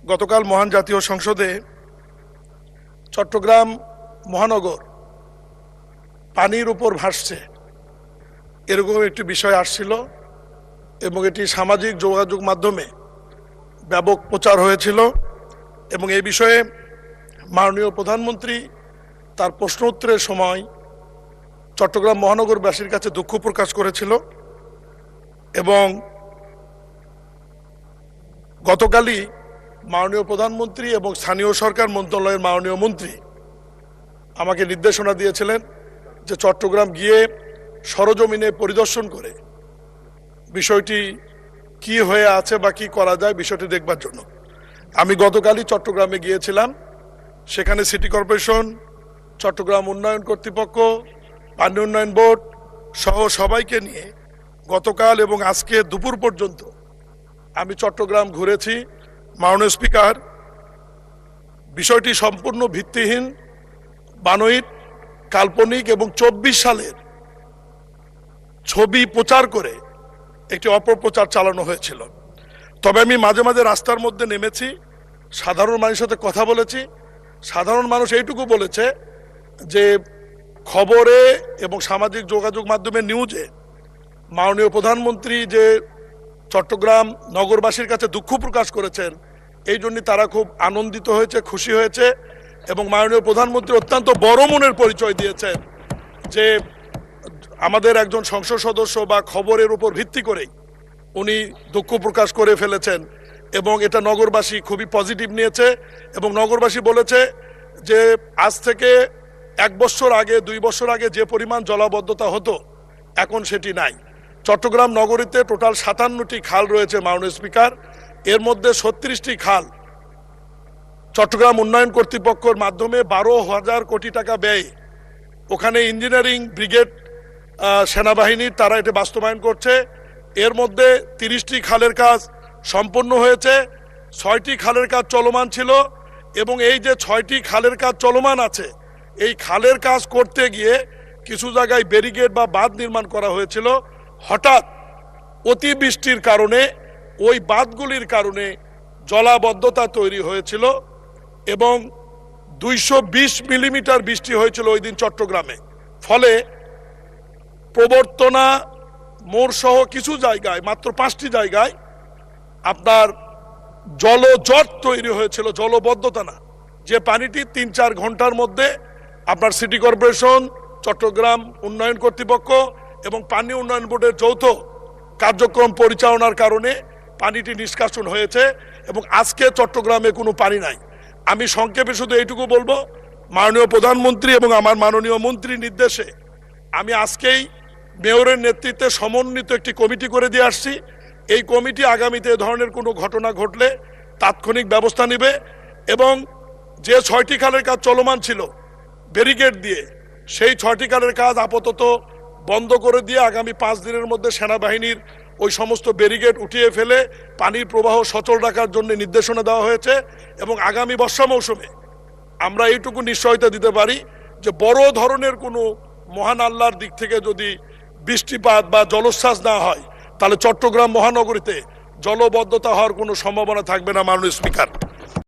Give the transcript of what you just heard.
গতকাল মহান জাতীয় সংসদে চট্টগ্রাম মহানগর পানির উপর ভাসছে এরকম একটি বিষয় আসছিল এবং এটি সামাজিক যোগাযোগ মাধ্যমে ব্যাপক প্রচার হয়েছিল এবং এই বিষয়ে মাননীয় প্রধানমন্ত্রী তার প্রশ্ন উত্তরের সময় চট্টগ্রাম মহানগরবাসীর কাছে দুঃখ প্রকাশ করেছিল এবং গতকালই মাননীয় প্রধানমন্ত্রী এবং স্থানীয় সরকার মন্ত্রণালয়ের মাননীয় মন্ত্রী আমাকে নির্দেশনা দিয়েছিলেন যে চট্টগ্রাম গিয়ে সরজমিনে পরিদর্শন করে বিষয়টি কি হয়ে আছে বা কি করা যায় বিষয়টি দেখবার জন্য। আমি গতকালই চট্টগ্রামে গিয়েছিলাম। সেখানে সিটি কর্পোরেশন, চট্টগ্রাম উন্নয়ন কর্তৃপক্ষ, পানি উন্নয়ন বোর্ড সহ সবাইকে নিয়ে গতকাল এবং আজকে দুপুর পর্যন্ত আমি চট্টগ্রাম ঘুরেছি। মাননীয় স্পিকার, বিষয়টি সম্পূর্ণ ভিত্তিহীন, বানোয়িত, কাল্পনিক এবং 24 সালের ছবি প্রচার করে একটি অপপ্রচার চালানো হয়েছিল। তবে আমি মাঝে মাঝে রাস্তার মধ্যে নেমেছি, সাধারণ মানুষের সাথে কথা বলেছি। সাধারণ মানুষ এইটুকু বলেছে যে খবরে এবং সামাজিক যোগাযোগ মাধ্যমে নিউজে মাননীয় প্রধানমন্ত্রী যে চট্টগ্রাম নগরবাসীর কাছে দুঃখ প্রকাশ করেছেন, এই জন্য তারা খুব আনন্দিত হয়েছে, খুশি হয়েছে এবং মাননীয় প্রধানমন্ত্রী অত্যন্ত বড় মনের পরিচয় দিয়েছেন যে আমাদের একজন সংসদ সদস্য বা খবরের উপর ভিত্তি করেই উনি দুঃখ প্রকাশ করে ফেলেছেন এবং এটা নগরবাসী খুবই পজিটিভ নিয়েছে এবং নগরবাসী বলেছে যে আজ থেকে 1 বছর আগে 2 বছর আগে যে পরিমাণ জলাবদ্ধতা হতো এখন সেটি নাই। চট্টগ্রাম নগরীতে টোটাল 57টি খাল রয়েছে মাননীয় স্পিকার। এর মধ্যে 36টি খাল চট্টগ্রাম উন্নয়ন কর্তৃপক্ষের মাধ্যমে 12,000 কোটি টাকা ব্যয়, ওখানে ইঞ্জিনিয়ারিং ব্রিগেড সেনাবাহিনীর তারা এটা বাস্তবায়ন করছে। এর মধ্যে 30টি খালের কাজ সম্পন্ন হয়েছে, 6টি খালের কাজ চলমান ছিল এবং এই যে 6টি খালের কাজ চলমান আছে, এই খালের কাজ করতে গিয়ে কিছু জায়গায় ব্যারিকেড বা বাঁধ নির্মাণ করা হয়েছিল। হঠাৎ অতিবৃষ্টির কারণে ওই বাঁধগুলির কারণে জলাবদ্ধতা তৈরি হয়েছিল এবং 220 মিলিমিটার বৃষ্টি হয়েছিল ওই দিন চট্টগ্রামে। ফলে প্রবর্তনা মোড় সহ কিছু জায়গায়, মাত্র 5টি জায়গায় আপনার জলজট তৈরি হয়েছিল, জলবদ্ধতা না, যে পানিটি 3-4 ঘন্টার মধ্যে আপনার সিটি কর্পোরেশন, চট্টগ্রাম উন্নয়ন কর্তৃপক্ষ এবং পানি উন্নয়ন বোর্ডের যৌথ কার্যক্রম পরিচালনার কারণে পানিটি নিষ্কাশন হয়েছে এবং আজকে চট্টগ্রামে কোনো পানি নাই। আমি সংক্ষেপে শুধু এইটুকু বলবো, মাননীয় প্রধানমন্ত্রী এবং আমার মাননীয় মন্ত্রীর নির্দেশে আমি আজকেই মেয়রের নেতৃত্বে সমন্বিত একটি কমিটি করে দিয়ে আসছি। এই কমিটি আগামীতে এ ধরনের কোনো ঘটনা ঘটলে তাৎক্ষণিক ব্যবস্থা নেবে এবং যে 6টি খালের কাজ চলমান ছিল ব্যারিকেড দিয়ে, সেই 6টি খালের কাজ আপাতত বন্ধ করে দিয়ে আগামী 5 দিনের মধ্যে সেনাবাহিনীর ওই সমস্ত ব্যারিকেড উঠিয়ে ফেলে পানির প্রবাহ সচল রাখার জন্য নির্দেশনা দেওয়া হয়েছে এবং আগামী বর্ষা মৌসুমে আমরা এইটুকু নিশ্চয়তা দিতে পারি যে বড় ধরনের কোনো মহান আল্লাহর দিক থেকে যদি বৃষ্টিপাত বা জলোচ্ছ্বাস না হয় তাহলে চট্টগ্রাম মহানগরীতে জলবদ্ধতা হওয়ার কোনো সম্ভাবনা থাকবে না মাননীয় স্পিকার।